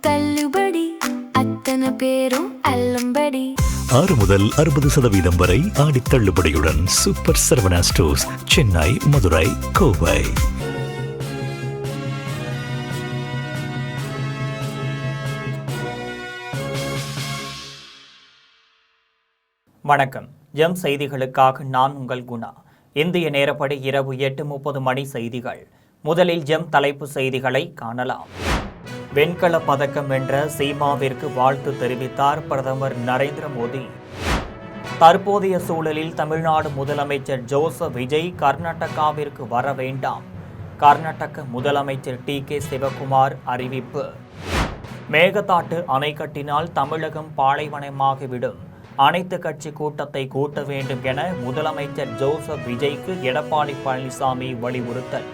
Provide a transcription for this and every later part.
தள்ளுபடி, அத்தனை பேரும் அல்லம்படி. 6 முதல் 60% வரை ஆடி தள்ளுபடியுடன் சூப்பர் சரவணா ஸ்டோர்ஸ், சென்னை, மதுரை, கோவை. வணக்கம். ஜெம் செய்திகளுக்காக நான் உங்கள் குணா. இந்திய நேரப்படி இரவு 8:30 மணி செய்திகள். முதலில் ஜெம் தலைப்பு செய்திகளை காணலாம். வெண்கல பதக்கம் வென்ற சீமாவிற்கு வாழ்த்து தெரிவித்தார் பிரதமர் நரேந்திர மோடி. தற்போதைய சூழலில் தமிழ்நாடு முதலமைச்சர் ஜோசப் விஜய் கர்நாடகாவிற்கு வர வேண்டாம். கர்நாடக முதலமைச்சர் டி.கே. சிவகுமார் அறிவிப்பு. மேகதாட்டு அணை கட்டினால் தமிழகம் பாலைவனமாகிவிடும். அனைத்து கட்சி கூட்டத்தை கூட்ட வேண்டும் என முதலமைச்சர் ஜோசப் விஜய்க்கு எடப்பாடி பழனிசாமி வலியுறுத்தல்.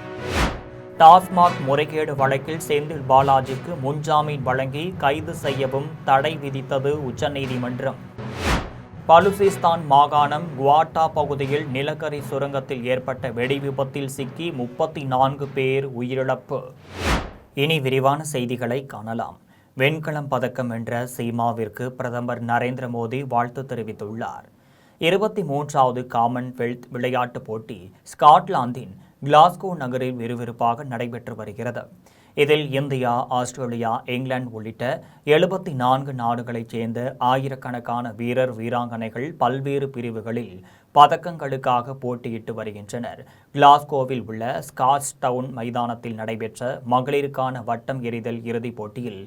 டாஸ்மாக் முறைகேடு வழக்கில் செந்தில் பாலாஜிக்கு முன்ஜாமீன் வழங்கி கைது செய்யவும் தடை விதித்தது உச்சநீதிமன்றம். பலுசிஸ்தான் மாகாணம் குவாட்டா பகுதியில் நிலக்கரி சுரங்கத்தில் ஏற்பட்ட வெடி விபத்தில் சிக்கி 34 பேர் உயிரிழப்பு. இனி விரிவான செய்திகளை காணலாம். வெண்கலம் பதக்கம் வென்ற சீமாவிற்கு பிரதமர் நரேந்திர மோடி வாழ்த்து தெரிவித்துள்ளார். 23வது காமன்வெல்த் விளையாட்டுப் போட்டி ஸ்காட்லாந்தின் கிளாஸ்கோ நகரில் விறுவிறுப்பாக நடைபெற்று வருகிறது. இதில் இந்தியா, ஆஸ்திரேலியா, இங்கிலாந்து உள்ளிட்ட 74 நாடுகளைச் சேர்ந்த ஆயிரக்கணக்கான வீரர் வீராங்கனைகள் பல்வேறு பிரிவுகளில் பதக்கங்களுக்காக போட்டியிட்டு வருகின்றனர். கிளாஸ்கோவில் உள்ள ஸ்காட்ஸ் டவுன் மைதானத்தில் நடைபெற்ற மகளிருக்கான வட்டம் எறிதல் இறுதிப் போட்டியில்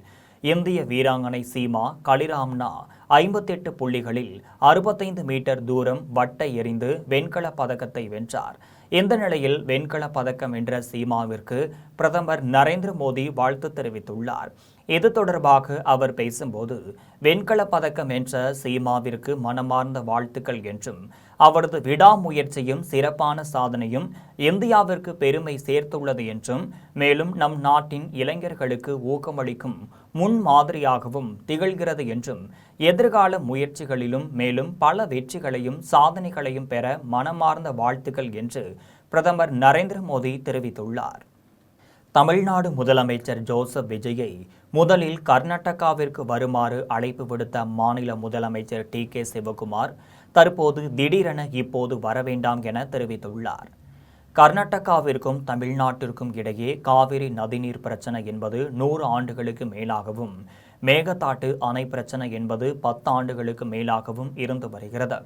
இந்திய வீராங்கனை சீமா கலிராம்னா 58 புள்ளிகளில் 65 மீட்டர் தூரம் வட்ட எறிந்து வெண்கல பதக்கத்தை வென்றார். இந்த நிலையில் வெண்கல பதக்கம் வென்ற சீமாவிற்கு பிரதமர் நரேந்திர மோடி வாழ்த்து தெரிவித்துள்ளார். இது தொடர்பாக அவர் பேசும்போது, வெண்கல பதக்கம் வென்ற சீமாவிற்கு மனமார்ந்த வாழ்த்துக்கள் என்றும் அவரது விடாமுயற்சியும் சிறப்பான சாதனையும் இந்தியாவிற்கு பெருமை சேர்த்துள்ளது என்றும், மேலும் நம் நாட்டின் இளைஞர்களுக்கு ஊக்கமளிக்கும் முன்மாதிரியாகவும் திகழ்கிறது என்றும், எதிர்கால முயற்சிகளிலும் மேலும் பல வெற்றிகளையும் சாதனைகளையும் பெற மனமார்ந்த வாழ்த்துக்கள் என்று பிரதமர் நரேந்திர மோடி தெரிவித்துள்ளார். தமிழ்நாடு முதலமைச்சர் ஜோசப் விஜயை முதலில் கர்நாடகாவிற்கு வருமாறு அழைப்பு விடுத்த மாநில முதலமைச்சர் டி.கே. சிவகுமார் தற்போது திடீரென இப்போது வரவேண்டாம் என தெரிவித்துள்ளார். கர்நாடகாவிற்கும் தமிழ்நாட்டிற்கும் இடையே காவிரி நதிநீர் பிரச்சனை என்பது 100 ஆண்டுகளுக்கு மேலாகவும், மேகதாட்டு அணை பிரச்சனை என்பது 10 ஆண்டுகளுக்கு மேலாகவும் இருந்து வருகிறது.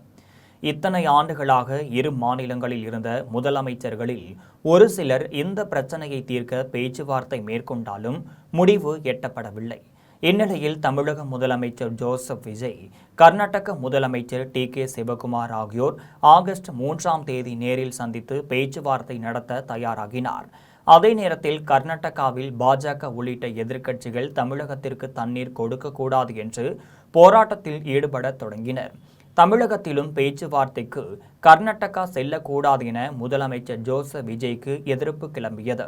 இத்தனை ஆண்டுகளாக இரு மாநிலங்களில் இருந்த முதலமைச்சர்களில் ஒரு சிலர் இந்த பிரச்சனையை தீர்க்க பேச்சுவார்த்தை மேற்கொண்டாலும் முடிவு எட்டப்படவில்லை. இந்நிலையில் தமிழக முதலமைச்சர் ஜோசப் விஜய், கர்நாடக முதலமைச்சர் டி.கே. சிவகுமார் ஆகியோர் ஆகஸ்ட் 3ஆம் தேதி நேரில் சந்தித்து பேச்சுவார்த்தை நடத்த தயாராகினார். அதே நேரத்தில் கர்நாடகாவில் பாஜக உள்ளிட்ட எதிர்க்கட்சிகள் தமிழகத்திற்கு தண்ணீர் கொடுக்கக்கூடாது என்று போராட்டத்தில் ஈடுபட தொடங்கினர். தமிழகத்திலும் பேச்சுவார்த்தைக்கு கர்நாடகா செல்லக்கூடாது என முதலமைச்சர் ஜோசப் விஜய்க்கு எதிர்ப்பு கிளம்பியது.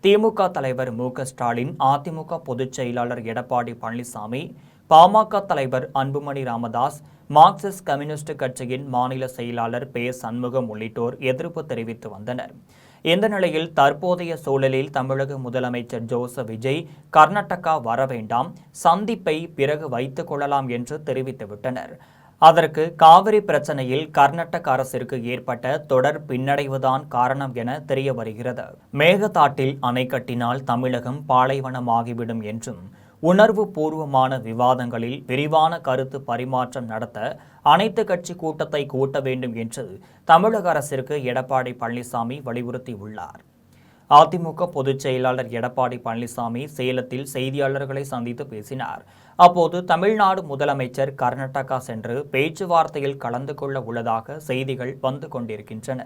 திமுக தலைவர் மு.க. ஸ்டாலின், அதிமுக பொதுச் செயலாளர் எடப்பாடி பழனிசாமி, பாமக தலைவர் அன்புமணி ராமதாஸ், மார்க்சிஸ்ட் கம்யூனிஸ்ட் கட்சியின் மாநில செயலாளர் பே. சண்முகம் உள்ளிட்டோர் எதிர்ப்பு தெரிவித்து வந்தனர். இந்த நிலையில் தற்போதைய சூழலில் தமிழக முதலமைச்சர் ஜோசப் விஜய் கர்நாடகா வர வேண்டாம், சந்திப்பை பிறகு வைத்துக் கொள்ளலாம் என்று தெரிவித்துவிட்டனர். அதற்கு காவிரி பிரச்சனையில் கர்நாடக அரசிற்கு ஏற்பட்ட தொடர் பின்னடைவுதான் காரணம் என தெரிய வருகிறது. மேகதாட்டில் அணை கட்டினால் தமிழகம் பாலைவனமாகிவிடும் என்றும், உணர்வு பூர்வமான விவாதங்களில் விரிவான கருத்து பரிமாற்றம் நடத்த அனைத்து கட்சி கூட்டத்தை கூட்ட வேண்டும் என்று தமிழக அரசிற்கு எடப்பாடி பழனிசாமி வலியுறுத்தியுள்ளார். அதிமுக பொதுச் செயலாளர் எடப்பாடி பழனிசாமி சேலத்தில் செய்தியாளர்களை சந்தித்து பேசினார். அப்போது தமிழ்நாடு முதலமைச்சர் கர்நாடகா சென்று பேச்சுவார்த்தையில் கலந்து கொள்ள உள்ளதாக செய்திகள் வந்து கொண்டிருக்கின்றன.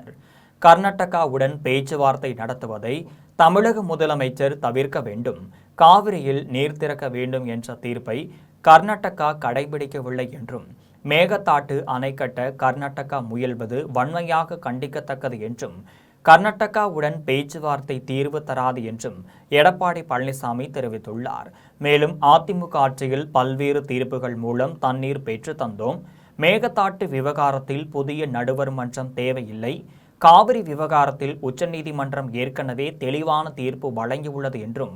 கர்நாடகாவுடன் பேச்சுவார்த்தை நடத்துவதை தமிழக முதலமைச்சர் தவிர்க்க வேண்டும், காவிரியில் நீர் திறக்க வேண்டும் என்ற தீர்ப்பை கர்நாடகா கடைபிடிக்கவில்லை என்றும், மேகதாட்டு அணை கட்ட கர்நாடகா முயல்வது வன்மையாக கண்டிக்கத்தக்கது என்றும், கர்நாடகாவுடன் பேச்சுவார்த்தை தீர்வு தராது என்றும் எடப்பாடி பழனிசாமி தெரிவித்துள்ளார். மேலும் அதிமுக ஆட்சியில் பல்வேறு தீர்ப்புகள் மூலம் தண்ணீர் பெற்று தந்தோம், மேகதாட்டு விவகாரத்தில் புதிய நடுவர் மன்றம் தேவையில்லை, காவிரி விவகாரத்தில் உச்சநீதிமன்றம் ஏற்கனவே தெளிவான தீர்ப்பு வழங்கியுள்ளது என்றும்,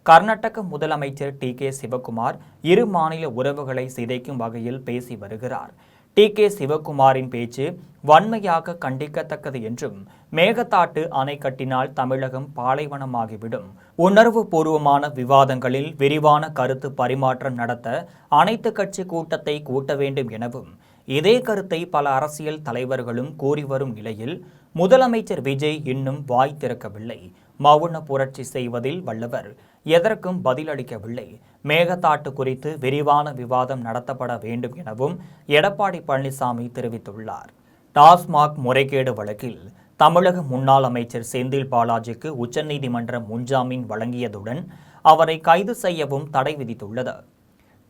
கர்நாடக முதலமைச்சர் டி.கே. சிவக்குமார் இரு மாநில உறவுகளை சிதைக்கும் வகையில் பேசி வருகிறார். டி.கே. சிவக்குமாரின் பேச்சு வன்மையாக கண்டிக்கத்தக்கது என்றும், மேகதாட்டு அணை கட்டினால் தமிழகம் பாலைவனமாகிவிடும், உணர்வு பூர்வமான விவாதங்களில் விரிவான கருத்து பரிமாற்றம் நடத்த அனைத்து கட்சி கூட்டத்தை கூட்ட வேண்டும் எனவும், இதே கருத்தை பல அரசியல் தலைவர்களும் கூறி வரும் நிலையில் முதலமைச்சர் விஜய் இன்னும் வாய் திறக்கவில்லை. மௌன புரட்சி செய்வதில் வல்லவர், எதற்கும் பதிலளிக்கவில்லை. மேகதாட்டு குறித்து விரிவான விவாதம் நடத்தப்பட வேண்டும் எனவும் எடப்பாடி பழனிசாமி தெரிவித்துள்ளார். டாஸ்மாக் முறைகேடு வழக்கில் தமிழக முன்னாள் அமைச்சர் செந்தில் பாலாஜிக்கு உச்சநீதிமன்றம் முன்ஜாமீன் வழங்கியதுடன் அவரை கைது செய்யவும் தடை விதித்துள்ளது.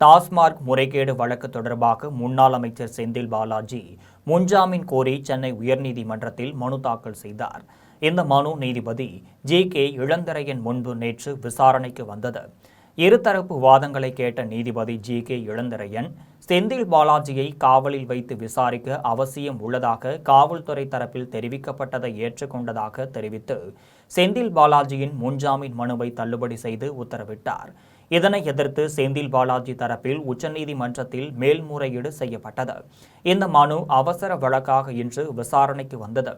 டாஸ்மாக் முறைகேடு வழக்கு தொடர்பாக முன்னாள் அமைச்சர் செந்தில் பாலாஜி முன்ஜாமீன் கோரி சென்னை உயர்நீதிமன்றத்தில் மனு தாக்கல் செய்தார். இந்த மனு நீதிபதி ஜி.கே. இளந்திரையன் முன்பு நேற்று விசாரணைக்கு வந்தது. இருதரப்பு வாதங்களை கேட்ட நீதிபதி ஜி.கே. இளந்திரையன், செந்தில் பாலாஜியை காவலில் வைத்து விசாரிக்க அவசியம் உள்ளதாக காவல்துறை தரப்பில் தெரிவிக்கப்பட்டதை ஏற்றுக்கொண்டதாக தெரிவித்து செந்தில் பாலாஜியின் முன்ஜாமீன் மனுவை தள்ளுபடி செய்து உத்தரவிட்டார். இதனை எதிர்த்து செந்தில் பாலாஜி தரப்பில் உச்சநீதிமன்றத்தில் மேல்முறையீடு செய்யப்பட்டது. இந்த மனு அவசர வழக்காக இன்று விசாரணைக்கு வந்தது.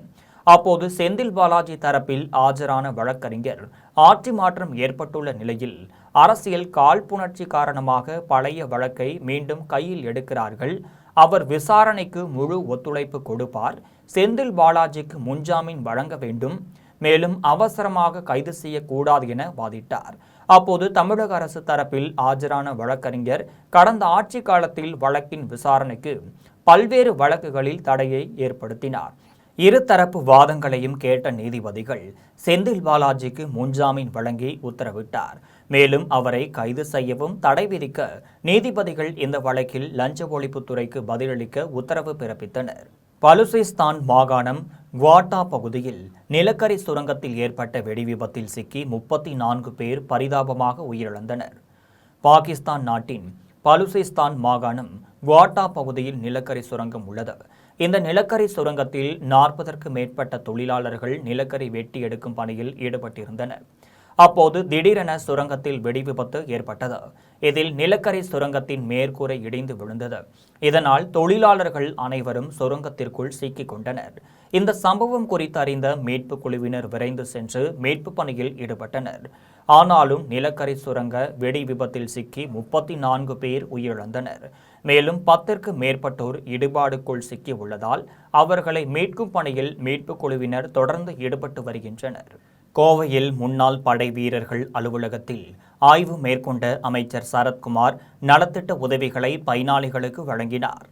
அப்போது செந்தில் பாலாஜி தரப்பில் ஆஜரான வழக்கறிஞர், ஆட்சி மாற்றம் ஏற்பட்டுள்ள நிலையில் அரசியல் காழ்ப்புணர்ச்சி காரணமாக பழைய வழக்கை மீண்டும் கையில் எடுக்கிறார்கள். அவர் விசாரணைக்கு முழு ஒத்துழைப்பு கொடுப்பார். செந்தில் பாலாஜிக்கு முன்ஜாமீன் வழங்க வேண்டும், மேலும் அவசரமாக கைது செய்யக்கூடாது என வாதிட்டார். அப்போது தமிழக அரசு தரப்பில் ஆஜரான வழக்கறிஞர், கடந்த ஆட்சி காலத்தில் வழக்கின் விசாரணைக்கு பல்வேறு வழக்குகளில் தடையை ஏற்படுத்தினார். இருதரப்பு வாதங்களையும் கேட்ட நீதிபதிகள் செந்தில் பாலாஜிக்கு முன்ஜாமீன் வழங்கி உத்தரவிட்டார். மேலும் அவரை கைது செய்யவும் தடை விதிக்க நீதிபதிகள் இந்த வழக்கில் லஞ்ச ஒழிப்புத்துறைக்கு பதிலளிக்க உத்தரவு பிறப்பித்தனர். பலுசிஸ்தான் மாகாணம் குவாட்டா பகுதியில் நிலக்கரி சுரங்கத்தில் ஏற்பட்ட வெடிவிபத்தில் சிக்கி 34 பேர் பரிதாபமாக உயிரிழந்தனர். பாகிஸ்தான் நாட்டின் பலுசிஸ்தான் மாகாணம் குவாட்டா பகுதியில் நிலக்கரி சுரங்கம் உள்ளது. இந்த நிலக்கரி சுரங்கத்தில் 40க்கும் மேற்பட்ட தொழிலாளர்கள் நிலக்கரி வெட்டி எடுக்கும் பணியில் ஈடுபட்டிருந்தனர். அப்போது திடீரென சுரங்கத்தில் வெடிவிபத்து ஏற்பட்டது. இதில் நிலக்கரி சுரங்கத்தின் மேற்கூரை இடிந்து விழுந்தது. இதனால் தொழிலாளர்கள் அனைவரும் சுரங்கத்திற்குள் சிக்கிக் கொண்டனர். இந்த சம்பவம் குறித்து அறிந்த மீட்பு குழுவினர் விரைந்து சென்று மீட்பு பணியில் ஈடுபட்டனர். ஆனாலும் நிலக்கரி சுரங்க வெடி விபத்தில் சிக்கி 34 பேர் உயிரிழந்தனர். மேலும் 10க்கும் மேற்பட்டோர் இடுபாடுக்குள் சிக்கி உள்ளதால் அவர்களை மீட்கும் பணியில் மீட்பு குழுவினர் தொடர்ந்து ஈடுபட்டு வருகின்றனர். கோவையில் முன்னாள் படை வீரர்கள் அலுவலகத்தில் ஆய்வு மேற்கொண்ட அமைச்சர் சரத்குமார் நலத்திட்ட உதவிகளை பயனாளிகளுக்கு வழங்கினார்.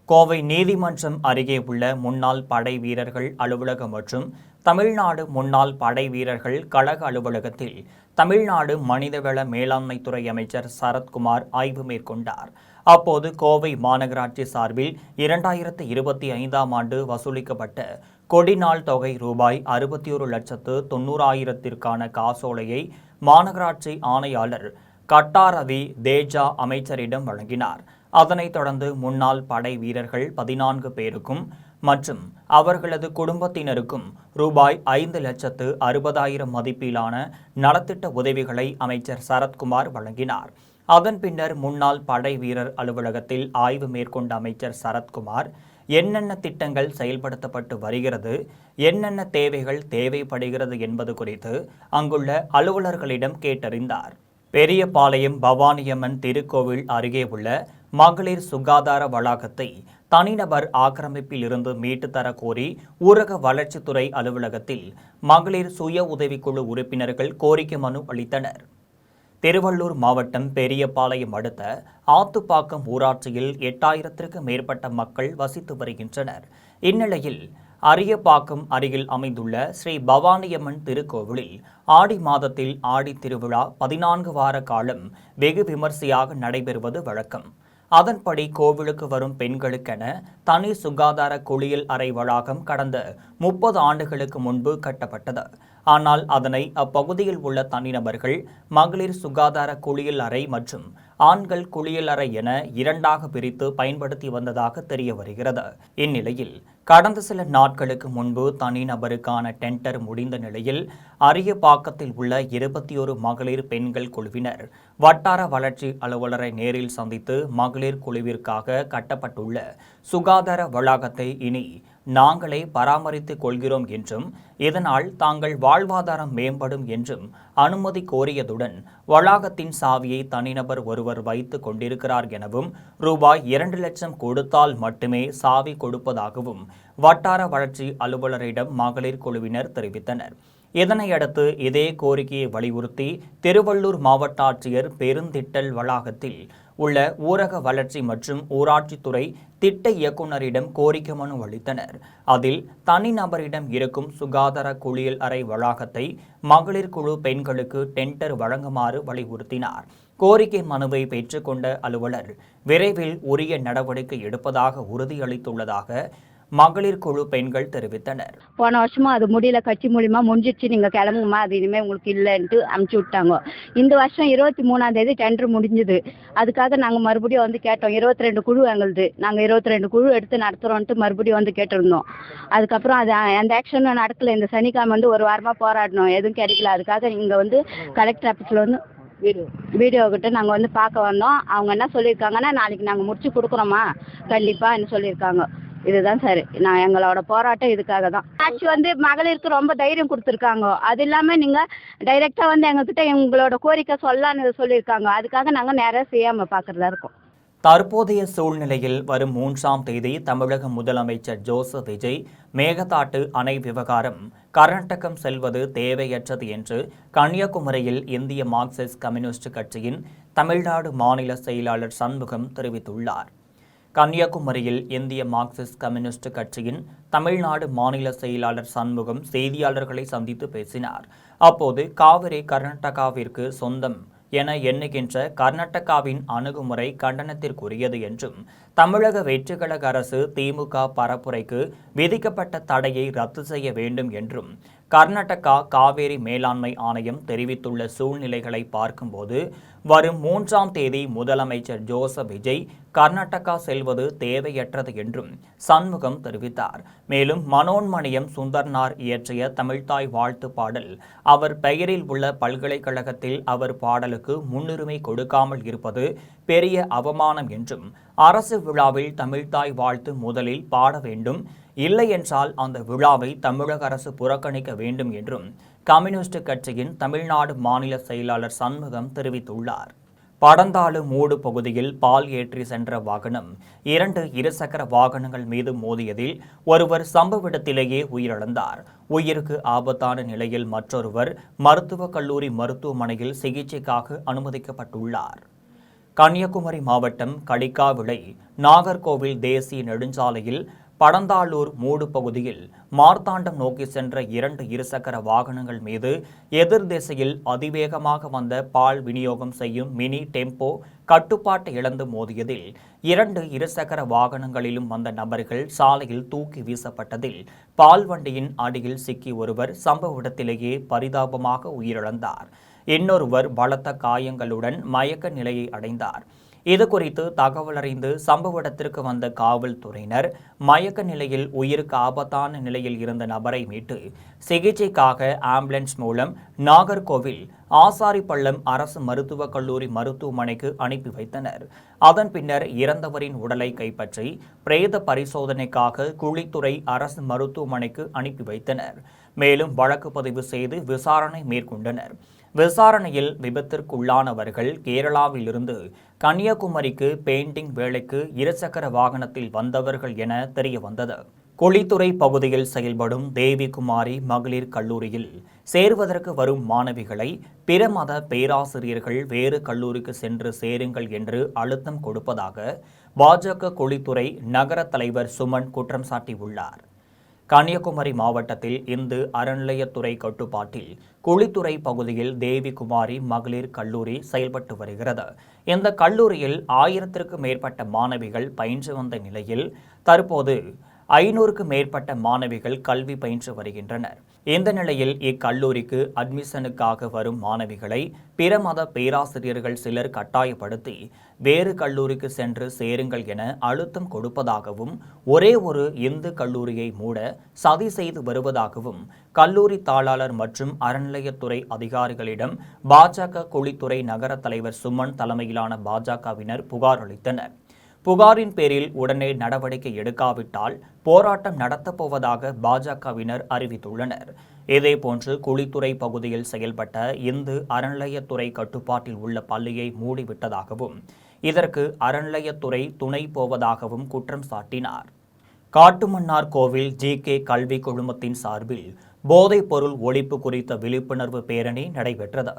கோவை நீதிமன்றம் அருகே உள்ள முன்னாள் படை வீரர்கள் அலுவலகம் மற்றும் தமிழ்நாடு முன்னாள் படை வீரர்கள் கழக அலுவலகத்தில் தமிழ்நாடு மனிதவள மேலாண்மைத்துறை அமைச்சர் சரத்குமார் ஆய்வு மேற்கொண்டார். அப்போது கோவை மாநகராட்சி சார்பில் 2025ஆம் ஆண்டு வசூலிக்கப்பட்ட கொடிநாள் தொகை ரூபாய் 61,90,000க்கான காசோலையை மாநகராட்சி ஆணையாளர் கட்டாரவி தேஜா அமைச்சரிடம் வழங்கினார். அதனைத் தொடர்ந்து முன்னாள் படை வீரர்கள் 14 பேருக்கும் மற்றும் அவர்களது குடும்பத்தினருக்கும் ரூபாய் 5,60,000 மதிப்பிலான நலத்திட்ட உதவிகளை அமைச்சர் சரத்குமார் வழங்கினார். அதன் பின்னர் முன்னாள் படை வீரர் அலுவலகத்தில் ஆய்வு மேற்கொண்ட அமைச்சர் சரத்குமார் என்னென்ன திட்டங்கள் செயல்படுத்தப்பட்டு வருகிறது, என்னென்ன தேவைகள் தேவைப்படுகிறது என்பது குறித்து அங்குள்ள அலுவலர்களிடம் கேட்டறிந்தார். பெரியபாளையம் பவானியம்மன் திருக்கோவில் அருகே உள்ள மகளிர் சுகாதார வளாகத்தை தனிநபர் ஆக்கிரமிப்பில் இருந்து மீட்டு தர கோரி ஊரக வளர்ச்சித்துறை அலுவலகத்தில் மகளிர் சுய உதவிக்குழு உறுப்பினர்கள் கோரிக்கை மனு அளித்தனர். திருவள்ளூர் மாவட்டம் பெரியபாளையம் அடுத்த ஆத்துப்பாக்கம் ஊராட்சியில் 8000க்கும் மேற்பட்ட மக்கள் வசித்து வருகின்றனர். இந்நிலையில் அரியப்பாக்கம் அருகில் அமைந்துள்ள ஸ்ரீ பவானியம்மன் திருக்கோவிலில் ஆடி மாதத்தில் ஆடி திருவிழா 14 வார காலம் வெகு விமர்சையாக நடைபெறுவது வழக்கம். அதன்படி கோவிலுக்கு வரும் பெண்களுக்கென தனி சுகாதார குளியல் அறை வளாகம் கடந்த 30 ஆண்டுகளுக்கு முன்பு கட்டப்பட்டது. ஆனால் அதனை அப்பகுதியில் உள்ள தனிநபர்கள் மகளிர் சுகாதார குளியல் அறை மற்றும் ஆண்கள் குளியல் அறை என இரண்டாக பிரித்து பயன்படுத்தி வந்ததாக தெரிய வருகிறது. இந்நிலையில் கடந்த சில நாட்களுக்கு முன்பு தனிநபருக்கான டெண்டர் முடிந்த நிலையில் அரியபாக்கத்தில் உள்ள 21 மகளிர் பெண்கள் குழுவினர் வட்டார வளர்ச்சி அலுவலரை நேரில் சந்தித்து மகளிர் குழுவிற்காக கட்டப்பட்டுள்ள சுகாதார வளாகத்தை இனி நாங்களே பராமரித்துக் கொள்கிறோம் என்றும் இதனால் தாங்கள் வாழ்வாதாரம் மேம்படும் என்றும் அனுமதி கோரியதுடன் வளாகத்தின் சாவியை தனிநபர் ஒருவர் வைத்துக் கொண்டிருக்கிறார் எனவும் ரூபாய் 2 லட்சம் கொடுத்தால் மட்டுமே சாவி கொடுப்பதாகவும் வட்டார வளர்ச்சி அலுவலரிடம் மகளிர் குழுவினர் தெரிவித்தனர். இதனையடுத்து இதே கோரிக்கையை வலியுறுத்தி திருவள்ளூர் மாவட்ட ஆட்சியர் பெருந்திட்டல் வளாகத்தில் உள்ள ஊரக வளர்ச்சி மற்றும் ஊராட்சித்துறை திட்ட இயக்குநரிடம் கோரிக்கை மனு அளித்தனர். அதில் தனிநபரிடம் இருக்கும் சுகாதார குளியல் அறை வளாகத்தை மகளிர் குழு பெண்களுக்கு டெண்டர் வழங்குமாறு வலியுறுத்தினார். கோரிக்கை மனுவை பெற்றுக்கொண்ட அலுவலர் விரைவில் உரிய நடவடிக்கை எடுப்பதாக உறுதியளித்துள்ளதாக மகளிர் குழு பெண்கள் தெரிவித்தனர். போன வருஷமா அது முடியல, கட்சி மூலியமா முடிஞ்சிச்சு, நீங்க கிளம்புமா, அது இனிமே உங்களுக்கு இல்லைன்ட்டு அமுச்சு விட்டாங்க. இந்த வருஷம் 23ஆம் தேதி டெண்டர் முடிஞ்சுது. அதுக்காக நாங்கள் மறுபடியும் வந்து கேட்டோம். 22 குழு எங்களுது, நாங்கள் 22 குழு எடுத்து நடத்துகிறோன்ட்டு மறுபடியும் வந்து கேட்டிருந்தோம். அதுக்கப்புறம் அது அந்த ஆக்ஷனும் நடக்கல. இந்த சனிக்கிழமை வந்து ஒரு வாரமாக போராடணும், எதுவும் கிடைக்கல. அதுக்காக இங்கே வந்து கலெக்டர் ஆஃபீஸில் வந்து வீடியோ கிட்ட நாங்கள் வந்து பார்க்க வந்தோம். அவங்க என்ன சொல்லியிருக்காங்கன்னா, நாளைக்கு நாங்கள் முடிச்சு கொடுக்குறோமா கண்டிப்பாக சொல்லியிருக்காங்க. இதுதான் சரி. நான் எங்களோட போராட்டம் இதுக்காக தான். ஆட்சி வந்து மகளிருக்கு ரொம்ப தைரியம் கொடுத்துருக்காங்க. அது இல்லாமல் நீங்கள் டைரெக்டாக வந்து எங்ககிட்ட எங்களோட கோரிக்கை சொல்லலான்னு சொல்லியிருக்காங்க. அதுக்காக நாங்கள் நேராக செய்யாமல் பார்க்குறதா இருக்கோம். தற்போதைய சூழ்நிலையில் வரும் 3ஆம் தேதி தமிழக முதலமைச்சர் ஜோசப் விஜய் மேகதாட்டு அணை விவகாரம் கர்நாடகம் செல்வது தேவையற்றது என்று கன்னியாகுமரியில் இந்திய மார்க்சிஸ்ட் கம்யூனிஸ்ட் கட்சியின் தமிழ்நாடு மாநில செயலாளர் சண்முகம் தெரிவித்துள்ளார். கன்னியாகுமரியில் இந்திய மார்க்சிஸ்ட் கம்யூனிஸ்ட் கட்சியின் தமிழ்நாடு மாநில செயலாளர் சண்முகம் செய்தியாளர்களை சந்தித்து பேசினார். அப்போது காவிரி கர்நாடகாவிற்கு சொந்தம் என எண்ணுகின்ற கர்நாடகாவின் அணுகுமுறை கண்டனத்திற்குரியது என்றும் தமிழக வெற்றிக்கழக அரசு திமுக பரப்புரைக்கு விதிக்கப்பட்ட தடையை ரத்து செய்ய வேண்டும் என்றும் கர்நாடகா காவேரி மேலாண்மை ஆணையம் தெரிவித்துள்ள சூழ்நிலைகளை பார்க்கும்போது வரும் 3ஆம் தேதி முதலமைச்சர் ஜோசப் விஜய் கர்நாடகா செல்வது தேவையற்றது என்றும் சண்முகம் தெரிவித்தார். மேலும் மனோன்மணியம் சுந்தர்னார் இயற்றிய தமிழ்த்தாய் வாழ்த்து பாடல் அவர் பெயரில் உள்ள பல்கலைக்கழகத்தில் அவர் பாடலுக்கு முன்னுரிமை கொடுக்காமல் இருப்பது பெரிய அவமானம் என்றும் அரசு விழாவில் தமிழ்த்தாய் வாழ்த்து முதலில் பாட வேண்டும், இல்லை என்றால் அந்த விழாவை தமிழக அரசு புறக்கணிக்க வேண்டும் என்றும் கம்யூனிஸ்ட் கட்சியின் தமிழ்நாடு மாநில செயலாளர் சண்முகம் தெரிவித்துள்ளார். படந்தாலு மூடு பகுதியில் பால் ஏற்றி சென்ற வாகனம் 2 இருசக்கர வாகனங்கள் மீது மோதியதில் ஒருவர் சம்பவ இடத்திலேயே உயிரிழந்தார். உயிருக்கு ஆபத்தான நிலையில் மற்றொருவர் மருத்துவக் கல்லூரி மருத்துவமனையில் சிகிச்சைக்காக அனுமதிக்கப்பட்டுள்ளார். கன்னியாகுமரி மாவட்டம் களிக்காவிளை நாகர்கோவில் தேசிய நெடுஞ்சாலையில் படந்தாலூர் மூடு பகுதியில் மார்த்தாண்டம் நோக்கி சென்ற 2 இருசக்கர வாகனங்கள் மீது எதிர் திசையில் அதிவேகமாக வந்த பால் விநியோகம் செய்யும் மினி டெம்போ கட்டுப்பாட்டை இழந்து மோதியதில் 2 இருசக்கர வாகனங்களிலும் வந்த நபர்கள் சாலையில் தூக்கி வீசப்பட்டதில் பால் வண்டியின் அடியில் சிக்கி ஒருவர் சம்பவ இடத்திலேயே பரிதாபமாக உயிரிழந்தார். இன்னொருவர் பலத்த காயங்களுடன் மயக்க நிலையை அடைந்தார். இதுகுறித்து தகவல் அறிந்து சம்பவ இடத்திற்கு வந்த காவல்துறையினர் மயக்க நிலையில் உயிருக்கு ஆபத்தான நிலையில் இருந்த நபரை மீட்டு சிகிச்சைக்காக ஆம்புலன்ஸ் மூலம் நாகர்கோவில் ஆசாரிப்பள்ளம் அரசு மருத்துவக் கல்லூரி மருத்துவமனைக்கு அனுப்பி வைத்தனர். அதன் பின்னர் இறந்தவரின் உடலை கைப்பற்றி பிரேத பரிசோதனைக்காக குழித்துறை அரசு மருத்துவமனைக்கு அனுப்பி வைத்தனர். மேலும் வழக்கு பதிவு செய்து விசாரணை மேற்கொண்டனர். விசாரணையில் விபத்திற்குள்ளானவர்கள் கேரளாவிலிருந்து கன்னியாகுமரிக்கு பெயிண்டிங் வேலைக்கு இருசக்கர வாகனத்தில் வந்தவர்கள் என தெரியவந்தது. குழித்துறை பகுதியில் செயல்படும் தேவிகுமாரி மகளிர் கல்லூரியில் சேர்வதற்கு வரும் மாணவிகளை பிற மத பேராசிரியர்கள் வேறு கல்லூரிக்கு சென்று சேருங்கள் என்று அழுத்தம் கொடுப்பதாக பாஜக குழித்துறை நகர தலைவர் சுமன் குற்றம் சாட்டியுள்ளார். கன்னியாகுமரி மாவட்டத்தில் இந்து அறநிலையத்துறை கட்டுப்பாட்டில் குழித்துறை பகுதியில் தேவிகுமாரி மகளிர் கல்லூரி செயல்பட்டு வருகிறது. இந்த கல்லூரியில் 1000க்கும் மேற்பட்ட மாணவிகள் பயின்று வந்த நிலையில் தற்போது 500க்கும் மேற்பட்ட மாணவிகள் கல்வி பயின்று வருகின்றனர். இந்த நிலையில் இக்கல்லூரிக்கு அட்மிஷனுக்காக வரும் மாணவிகளை பிற மத பேராசிரியர்கள் சிலர் கட்டாயப்படுத்தி வேறு கல்லூரிக்கு சென்று சேருங்கள் என அழுத்தம் கொடுப்பதாகவும் ஒரே ஒரு இந்து கல்லூரியை மூட சதி செய்து வருவதாகவும் கல்லூரி தாளாளர் மற்றும் அறநிலையத்துறை அதிகாரிகளிடம் பாஜக குழித்துறை நகர தலைவர் சுமன் தலைமையிலான பாஜகவினர் புகார் அளித்தனர். புகாரின் பேரில் உடனே நடவடிக்கை எடுக்காவிட்டால் போராட்டம் நடத்தப்போவதாக பாஜகவினர் அறிவித்துள்ளனர். இதேபோன்று குழித்துறை பகுதியில் செயல்பட்ட இந்து அறநிலையத்துறை கட்டுப்பாட்டில் உள்ள பள்ளியை மூடிவிட்டதாகவும் இதற்கு அறநிலையத்துறை துணை போவதாகவும் குற்றம் சாட்டினார். காட்டுமன்னார் கோவில் ஜி.கே. கல்வி குழுமத்தின் சார்பில் போதைப் பொருள் ஒழிப்பு குறித்த விழிப்புணர்வு பேரணி நடைபெற்றது.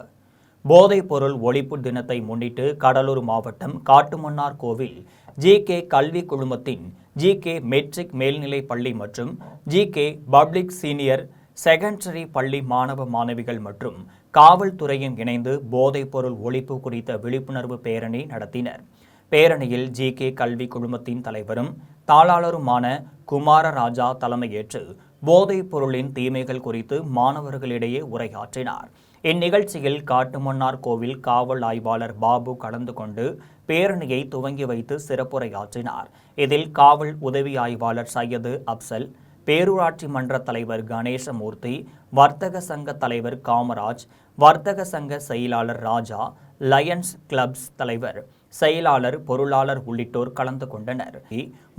போதைப் பொருள் ஒழிப்பு தினத்தை முன்னிட்டு கடலூர் மாவட்டம் காட்டுமன்னார் கோவில் ஜி.கே. கல்வி குழுமத்தின் ஜி.கே. மெட்ரிக் மேல்நிலைப் பள்ளி மற்றும் ஜி.கே. பப்ளிக் சீனியர் செகண்டரி பள்ளி மாணவ மாணவிகள் மற்றும் காவல்துறையும் இணைந்து போதைப் பொருள் ஒழிப்பு குறித்த விழிப்புணர்வு பேரணி நடத்தினர். பேரணியில் ஜி.கே. கல்வி குழுமத்தின் தலைவரும் தாளாளருமான குமாரராஜா தலைமையேற்று போதைப் பொருளின் தீமைகள் குறித்து மாணவர்களிடையே உரையாற்றினார். இந்நிகழ்ச்சியில் காட்டுமன்னார் கோவில் காவல் ஆய்வாளர் பாபு கலந்து கொண்டு பேரணியை துவங்கி வைத்து சிறப்புரையாற்றினார். இதில் காவல் உதவி ஆய்வாளர் சையது அப்சல், பேரூராட்சி மன்ற தலைவர் கணேசமூர்த்தி, வர்த்தக சங்க தலைவர் காமராஜ், வர்த்தக சங்க செயலாளர் ராஜா, லயன்ஸ் கிளப்ஸ் தலைவர், செயலாளர், பொருளாளர் உள்ளிட்டோர் கலந்து கொண்டனர்.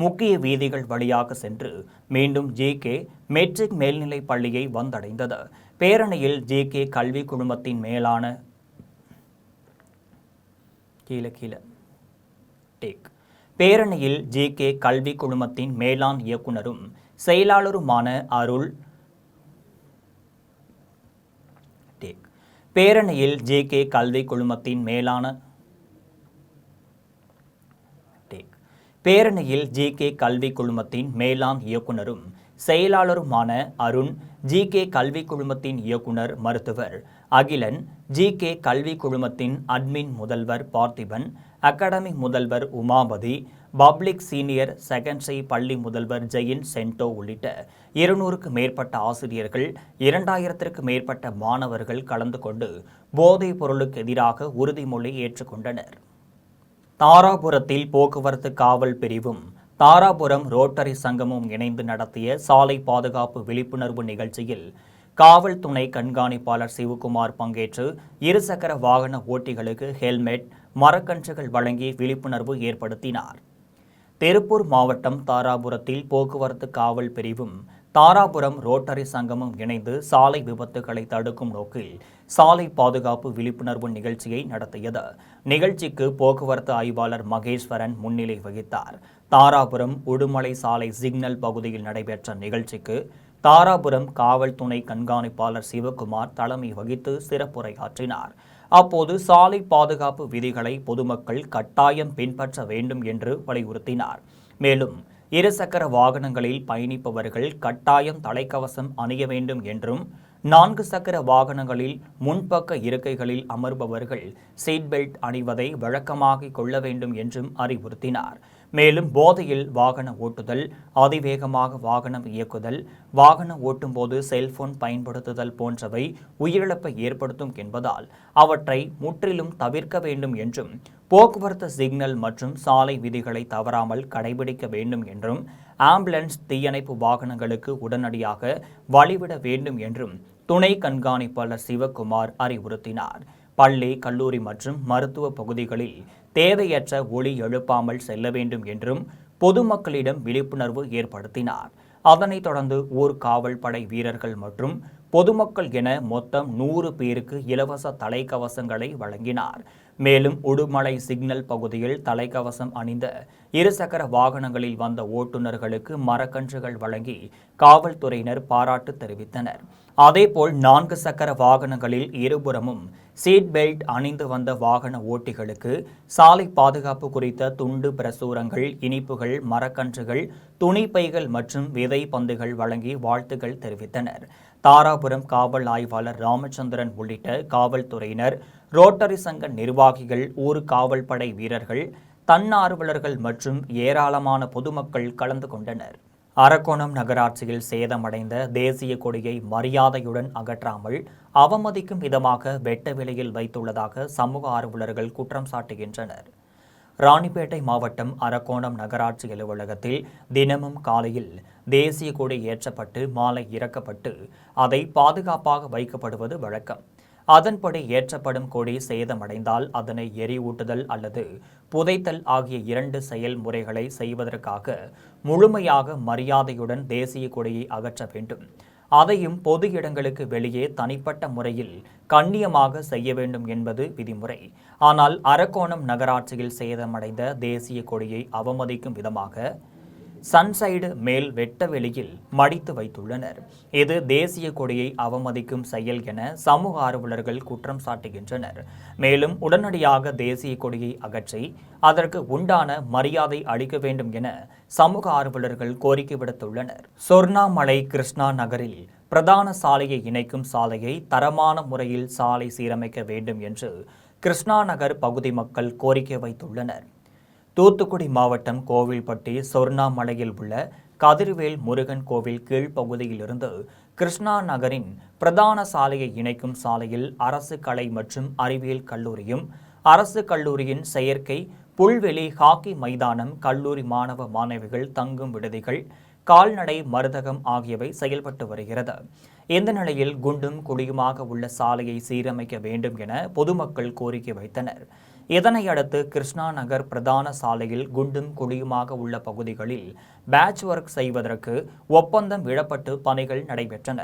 முக்கிய வீதிகள் வழியாக சென்று மீண்டும் ஜி.கே. மெட்ரிக் மேல்நிலைப் பள்ளியை வந்தடைந்தது. பேரணியில் ஜி.கே. கல்வி குழுமத்தின் மேலான பேரணியில் ஜி.கே. கல்வி குழுமத்தின் மேலாண் இயக்குனரும் செயலாளருமான அருள் பேரணியில் ஜி.கே. கல்வி குழுமத்தின் பேரணியில் ஜி.கே. கல்வி குழுமத்தின் மேலாண் இயக்குனரும் செயலாளருமான அருண், ஜி.கே. கல்வி குழுமத்தின் இயக்குனர் மருத்துவர் அகிலன், ஜி.கே. கல்வி குழுமத்தின் அட்மின் முதல்வர் பார்த்திபன், அகாடமி முதல்வர் உமாபதி, பப்ளிக் சீனியர் செகண்டரி பள்ளி முதல்வர் ஜெயின் சென்டோ உள்ளிட்ட 200க்கும் மேற்பட்ட ஆசிரியர்கள், 2000த்திற்கும் மேற்பட்ட மாணவர்கள் கலந்து கொண்டு போதைப் பொருளுக்கு எதிராக உறுதிமொழி ஏற்றுக்கொண்டனர். தாராபுரத்தில் போக்குவரத்து காவல் பிரிவும் தாராபுரம் ரோட்டரி சங்கமும் இணைந்து நடத்திய சாலை பாதுகாப்பு விழிப்புணர்வு நிகழ்ச்சியில் காவல் துணை கண்காணிப்பாளர் சிவகுமார் பங்கேற்று இருசக்கர வாகன ஓட்டிகளுக்கு ஹெல்மெட், மரக்கன்றுகள் வழங்கி விழிப்புணர்வு ஏற்படுத்தினார். திருப்பூர் மாவட்டம் தாராபுரத்தில் போக்குவரத்து காவல் பிரிவும் தாராபுரம் ரோட்டரி சங்கமும் இணைந்து சாலை விபத்துகளை தடுக்கும் நோக்கில் சாலை பாதுகாப்பு விழிப்புணர்வு நிகழ்ச்சியை நடத்தியது. நிகழ்ச்சிக்கு போக்குவரத்து ஆய்வாளர் மகேஸ்வரன் முன்னிலை வகித்தார். தாராபுரம் உடுமலை சாலை சிக்னல் பகுதியில் நடைபெற்ற நிகழ்ச்சிக்கு தாராபுரம் காவல் துணை கண்காணிப்பாளர் சிவகுமார் தலைமை வகித்து சிறப்புரையாற்றினார். அப்போது சாலை பாதுகாப்பு விதிகளை பொதுமக்கள் கட்டாயம் பின்பற்ற வேண்டும் என்று வலியுறுத்தினார். மேலும் இருசக்கர வாகனங்களில் பயணிப்பவர்கள் கட்டாயம் தலைக்கவசம் அணிய வேண்டும் என்றும் 4 சக்கர வாகனங்களில் முன்பக்க இருக்கைகளில் அமர்பவர்கள் சீட் பெல்ட் அணிவதை வழக்கமாக்கிக் கொள்ள வேண்டும் என்றும் அறிவுறுத்தினார். மேலும் போதையில் வாகன ஓட்டுதல், அதிவேகமாக வாகனம் இயக்குதல், வாகனம் ஓட்டும்போது செல்போன் பயன்படுத்துதல் போன்றவை உயிரிழப்பை ஏற்படுத்தும் என்பதால் அவற்றை முற்றிலும் தவிர்க்க வேண்டும் என்றும், போக்குவரத்து சிக்னல் மற்றும் சாலை விதிகளை தவறாமல் கடைபிடிக்க வேண்டும் என்றும், ஆம்புலன்ஸ், தீயணைப்பு வாகனங்களுக்கு உடனடியாக வழிவிட வேண்டும் என்றும் துணை கண்காணிப்பாளர் சிவகுமார் அறிவுறுத்தினார். பள்ளி, கல்லூரி மற்றும் மருத்துவ பகுதிகளில் தேவையற்ற ஒலி எழுப்பாமல் செல்ல வேண்டும் என்றும் பொதுமக்களிடம் விழிப்புணர்வு ஏற்படுத்தினார். அதனைத் தொடர்ந்து ஊர் காவல் படை வீரர்கள் மற்றும் பொதுமக்கள் என மொத்தம் 100 பேருக்கு இலவச தலைக்கவசங்களை வழங்கினார். மேலும் உடுமலை சிக்னல் பகுதியில் தலைக்கவசம் அணிந்த இருசக்கர வாகனங்களில் வந்த ஓட்டுநர்களுக்கு மரக்கன்றுகள் வழங்கி காவல்துறையினர் பாராட்டு தெரிவித்தனர். அதேபோல் 4 சக்கர வாகனங்களில் இருபுறமும் சீட் பெல்ட் அணிந்து வந்த வாகன ஓட்டிகளுக்கு சாலை பாதுகாப்பு குறித்த துண்டு பிரசுரங்கள், இனிப்புகள், மரக்கன்றுகள், துணிப்பைகள் மற்றும் விதை பந்துகள் வழங்கி வாழ்த்துக்கள் தெரிவித்தனர். தாராபுரம் காவல் ஆய்வாளர் ராமச்சந்திரன் உள்ளிட்ட காவல்துறையினர், ரோட்டரி சங்க நிர்வாகிகள், ஊர் காவல் படை வீரர்கள், தன்னார்வலர்கள் மற்றும் ஏராளமான பொதுமக்கள் கலந்து கொண்டனர். அரக்கோணம் நகராட்சியில் சேதமடைந்த தேசிய கொடியை மரியாதையுடன் அகற்றாமல் அவமதிக்கும் விதமாக வெட்ட வெளியில் வைத்துள்ளதாக சமூக ஆர்வலர்கள் குற்றம் சாட்டுகின்றனர். ராணிப்பேட்டை மாவட்டம் அரக்கோணம் நகராட்சி அலுவலகத்தில் தினமும் காலையில் தேசிய கொடி ஏற்றப்பட்டு மாலை இறக்கப்பட்டு அதை பாதுகாப்பாக வைக்கப்படுவது வழக்கம். அதன்படி ஏற்றப்படும் கொடி சேதமடைந்தால் அதனை எரிவூட்டுதல் அல்லது புதைத்தல் ஆகிய 2 செயல்முறைகளை செய்வதற்காக முழுமையாக மரியாதையுடன் தேசிய கொடியை அகற்ற வேண்டும். அதையும் பொது இடங்களுக்கு வெளியே தனிப்பட்ட முறையில் கண்ணியமாக செய்ய வேண்டும் என்பது விதிமுறை. ஆனால் அரக்கோணம் நகராட்சியில் சேதமடைந்த தேசிய கொடியை அவமதிக்கும் விதமாக சன்சைடு மேல் வெட்ட வெளியில் மடித்து வைத்துள்ளனர். இது தேசிய கொடியை அவமதிக்கும் செயல் என சமூக ஆர்வலர்கள் குற்றம் சாட்டுகின்றனர். மேலும் உடனடியாக தேசிய கொடியை அகற்றி அதற்கு உண்டான மரியாதை அளிக்க வேண்டும் என சமூக ஆர்வலர்கள் கோரிக்கை விடுத்துள்ளனர். சொர்ணாமலை கிருஷ்ணா நகரில் பிரதான சாலையை இணைக்கும் சாலையை தரமான முறையில் சாலை சீரமைக்க வேண்டும் என்று கிருஷ்ணா நகர் பகுதி மக்கள் கோரிக்கை வைத்துள்ளனர். தூத்துக்குடி மாவட்டம் கோவில்பட்டி சொர்ணாமலையில் உள்ள கதிர்வேல் முருகன் கோவில் கீழ்ப்பகுதியிலிருந்து கிருஷ்ணா நகரின் பிரதான சாலையை இணைக்கும் சாலையில் அரசு கலை மற்றும் அறிவியல் கல்லூரியும் அரசு கல்லூரியின் செயற்கை புல்வெளி ஹாக்கி மைதானம் கல்லூரி மாணவ மாணவிகள் தங்கும் விடுதிகள் கால்நடை மருந்தகம் ஆகியவை செயல்பட்டு வருகிறது. இந்த நிலையில் குண்டும் குழியுமாக உள்ள சாலையை சீரமைக்க வேண்டும் என பொதுமக்கள் கோரிக்கை வைத்தனர். இதனையடுத்து கிருஷ்ணா நகர் பிரதான சாலையில் குண்டும் குழியுமாக உள்ள பகுதிகளில் பேட்ச் ஒர்க் செய்வதற்கு ஒப்பந்தம் விடப்பட்டு பணிகள் நடைபெற்றன.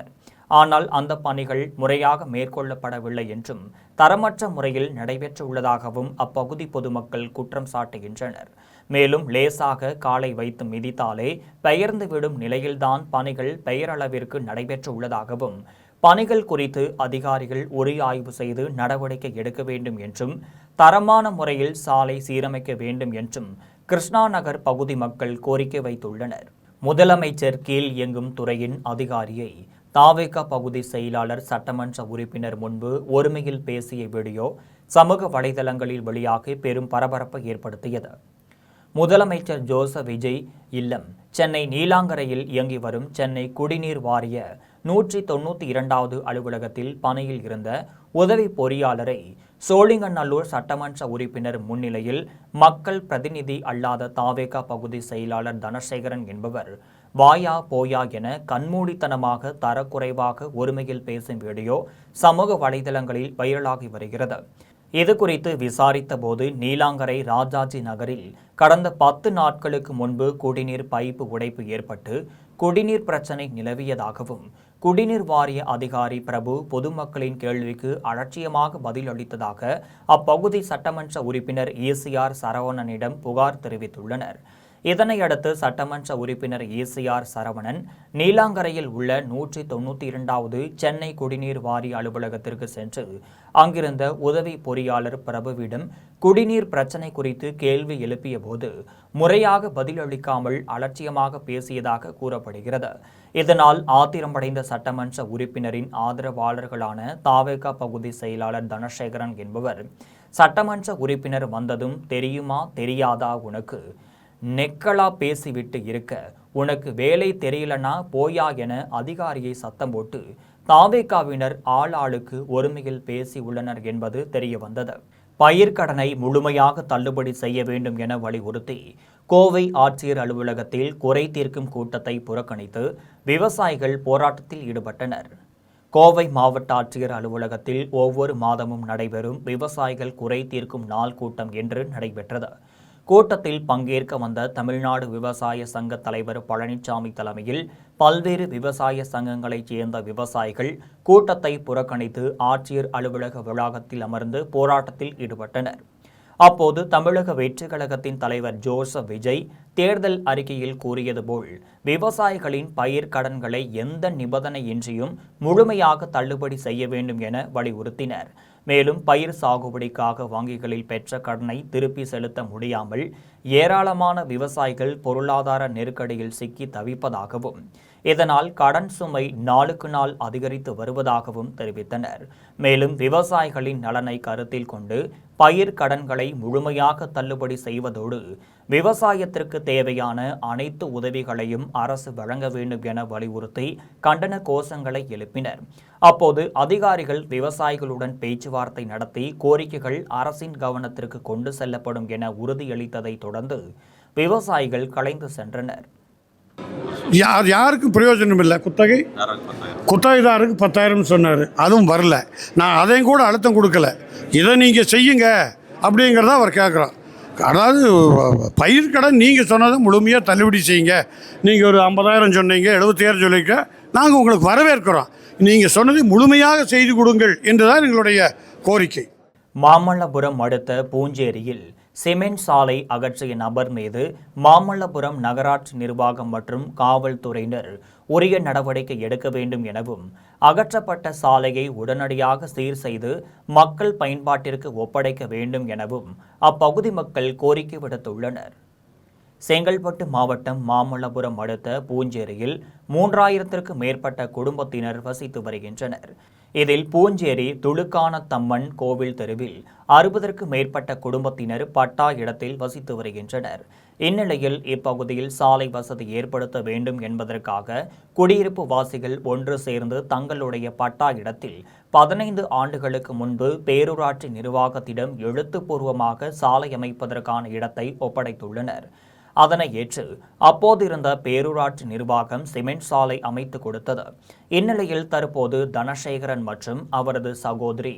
ஆனால் அந்த பணிகள் முறையாக மேற்கொள்ளப்படவில்லை என்றும் தரமற்ற முறையில் நடைபெற்றுள்ளதாகவும் அப்பகுதி பொதுமக்கள் குற்றம் சாட்டுகின்றனர். மேலும் லேசாக காலை வைத்து மிதித்தாலே பெயர்ந்து விடும் நிலையில்தான் பணிகள் பெயரளவிற்கு நடைபெற்றுள்ளதாகவும் பணிகள் குறித்து அதிகாரிகள் உரிய ஆய்வு செய்து நடவடிக்கை எடுக்க வேண்டும் என்றும் தரமான முறையில் சாலை சீரமைக்க வேண்டும் என்றும் கிருஷ்ணா நகர் பகுதி மக்கள் கோரிக்கை வைத்துள்ளனர். முதலமைச்சர் கீழ் இயங்கும் துறையின் அதிகாரியை தாவேகா பகுதி செயலாளர் சட்டமன்ற உறுப்பினர் முன்பு ஒருமையில் பேசிய வீடியோ சமூக வலைதளங்களில் வெளியாகி பெரும் பரபரப்பை ஏற்படுத்தியது. முதலமைச்சர் ஜோசப் விஜய் இல்லம் சென்னை நீலாங்கரையில் இயங்கி வரும் சென்னை குடிநீர் வாரிய 192வது அலுவலகத்தில் பணியில் இருந்த உதவி பொறியாளரை சோழிங்கநல்லூர் சட்டமன்ற உறுப்பினர் முன்னிலையில் மக்கள் பிரதிநிதி அல்லாத தாவேகா பகுதி செயலாளர் தனசேகரன் என்பவர் வாயா போயா என கண்மூடித்தனமாக தரக்குறைவாக ஒருமையில் பேசும் வீடியோ சமூக வலைதளங்களில் வைரலாகி வருகிறது. இது குறித்து விசாரித்த போது நீலாங்கரை ராஜாஜி நகரில் கடந்த 10 நாட்களுக்கு முன்பு குடிநீர் பைப்பு உடைப்பு ஏற்பட்டு குடிநீர் பிரச்சனை நிலவியதாகவும் குடிநீர் வாரிய அதிகாரி பிரபு பொதுமக்களின் கேள்விக்கு அலட்சியமாக பதில் அளித்ததாக அப்பகுதி சட்டமன்ற உறுப்பினர் ஈசிஆர் சரவணனிடம் புகார் தெரிவித்துள்ளனர். இதனையடுத்து சட்டமன்ற உறுப்பினர் ஈசிஆர் சரவணன் நீலாங்கரையில் உள்ள 192வது சென்னை குடிநீர் வாரிய அலுவலகத்திற்கு சென்று அங்கிருந்த உதவி பொறியாளர் பிரபுவிடம் குடிநீர் பிரச்சினை குறித்து கேள்வி எழுப்பிய போது முறையாக பதிலளிக்காமல் அலட்சியமாக பேசியதாக கூறப்படுகிறது. இதனால் ஆத்திரமடைந்த சட்டமன்ற உறுப்பினரின் ஆதரவாளர்களான தாவேகா பகுதி செயலாளர் தனசேகரன் என்பவர் சட்டமன்ற உறுப்பினர் வந்ததும் தெரியுமா தெரியாதா உனக்கு நெக்களா பேசிவிட்டு இருக்க உனக்கு வேலை தெரியலனா போயா என அதிகாரியை சத்தம் போட்டு தாவேகாவினர் ஆளுக்கு ஒருமையில் பேசி உள்ளனர் என்பது தெரிய வந்தது. பயிர்க்கடனை முழுமையாக தள்ளுபடி செய்ய வேண்டும் என வலியுறுத்தி கோவை ஆட்சியர் அலுவலகத்தில் குறை தீர்க்கும் கூட்டத்தை புறக்கணித்து விவசாயிகள் போராட்டத்தில் ஈடுபட்டனர். கோவை மாவட்ட ஆட்சியர் அலுவலகத்தில் ஒவ்வொரு மாதமும் நடைபெறும் விவசாயிகள் குறை தீர்க்கும் நாள் கூட்டம் என்று நடைபெற்றது. கூட்டத்தில் பங்கேற்க வந்த தமிழ்நாடு விவசாய சங்க தலைவர் பழனிசாமி தலைமையில் பல்வேறு விவசாய சங்கங்களைச் சேர்ந்த விவசாயிகள் கூட்டத்தை புறக்கணித்து ஆட்சியர் அலுவலக வளாகத்தில் அமர்ந்து போராட்டத்தில் ஈடுபட்டனர். அப்போது தமிழக வெற்றிக் கழகத்தின் தலைவர் ஜோசப் விஜய் தேர்தல் அறிக்கையில் கூறியது போல் விவசாயிகளின் பயிர் கடன்களை எந்த நிபந்தனையின்றியும் முழுமையாக தள்ளுபடி செய்ய வேண்டும் என வலியுறுத்தினர். மேலும் பயிர் சாகுபடிக்காக வங்கிகளில் பெற்ற கடனை திருப்பி செலுத்த முடியாமல் ஏராளமான விவசாயிகள் பொருளாதார நெருக்கடியில் சிக்கி தவிப்பதாகவும் இதனால் கடன் சுமை நாளுக்கு நாள் அதிகரித்து வருவதாகவும் தெரிவித்தனர். மேலும் விவசாயிகளின் நலனை கருத்தில் கொண்டு பயிர் கடன்களை முழுமையாக தள்ளுபடி செய்வதோடு விவசாயத்திற்கு தேவையான அனைத்து உதவிகளையும் அரசு வழங்க வேண்டும் என வலியுறுத்தி கண்டன கோஷங்களை எழுப்பினர். அப்போது அதிகாரிகள் விவசாயிகளுடன் பேச்சுவார்த்தை நடத்தி கோரிக்கைகள் அரசின் கவனத்திற்கு கொண்டு செல்லப்படும் என உறுதியளித்ததை தொடர்ந்து விவசாயிகள் கலைந்து சென்றனர். யாருக்கும் பிரயோஜனம் இல்லை. குத்தகைதாருக்கு 10,000 சொன்னார், அதுவும் வரல. நான் அதையும் கூட அழுத்தம் கொடுக்கல. இதை நீங்கள் செய்யுங்க அப்படிங்கிறத அவர் கேட்குறோம். அதாவது பயிர் கடன் நீங்கள் சொன்னதை முழுமையாக தள்ளுபடி செய்யுங்க. நீங்கள் ஒரு 50,000 சொன்னீங்க, 77 சொல்லிக்க, நாங்கள் உங்களுக்கு வரவேற்கிறோம். நீங்கள் சொன்னதை முழுமையாக செய்து கொடுங்கள் என்றுதான் எங்களுடைய கோரிக்கை. மாமல்லபுரம் அடுத்த பூஞ்சேரியில் சிமெண்ட் சாலை அகற்றிய நபர் மீது மாமல்லபுரம் நகராட்சி நிர்வாகம் மற்றும் காவல்துறையினர் உரிய நடவடிக்கை எடுக்க வேண்டும் எனவும் அகற்றப்பட்ட சாலையை உடனடியாக சீர் செய்து மக்கள் பயன்பாட்டிற்கு ஒப்படைக்க வேண்டும் எனவும் அப்பகுதி மக்கள் கோரிக்கை விடுத்துள்ளனர். செங்கல்பட்டு மாவட்டம் மாமல்லபுரம் அடுத்த பூஞ்சேரியில் 3000க்கும் மேற்பட்ட குடும்பத்தினர் வசித்து வருகின்றனர். இதில் பூஞ்சேரி துலுக்கானத்தம்மன் கோவில் தெருவில் 60க்கும் மேற்பட்ட குடும்பத்தினர் பட்டா இடத்தில் வசித்து வருகின்றனர். இந்நிலையில் இப்பகுதியில் சாலை வசதி ஏற்படுத்த வேண்டும் என்பதற்காக குடியிருப்பு வாசிகள் ஒன்று சேர்ந்து தங்களுடைய பட்டா இடத்தில் 15 ஆண்டுகளுக்கு முன்பு பேரூராட்சி நிர்வாகத்திடம் எழுத்துப்பூர்வமாக சாலை அமைப்பதற்கான இடத்தை ஒப்படைத்துள்ளனர். அதனை ஏற்று அப்போதிருந்த பேரூராட்சி நிர்வாகம் சிமெண்ட் சாலை அமைத்து கொடுத்தது. இந்நிலையில் தற்போது தனசேகரன் மற்றும் அவரது சகோதரி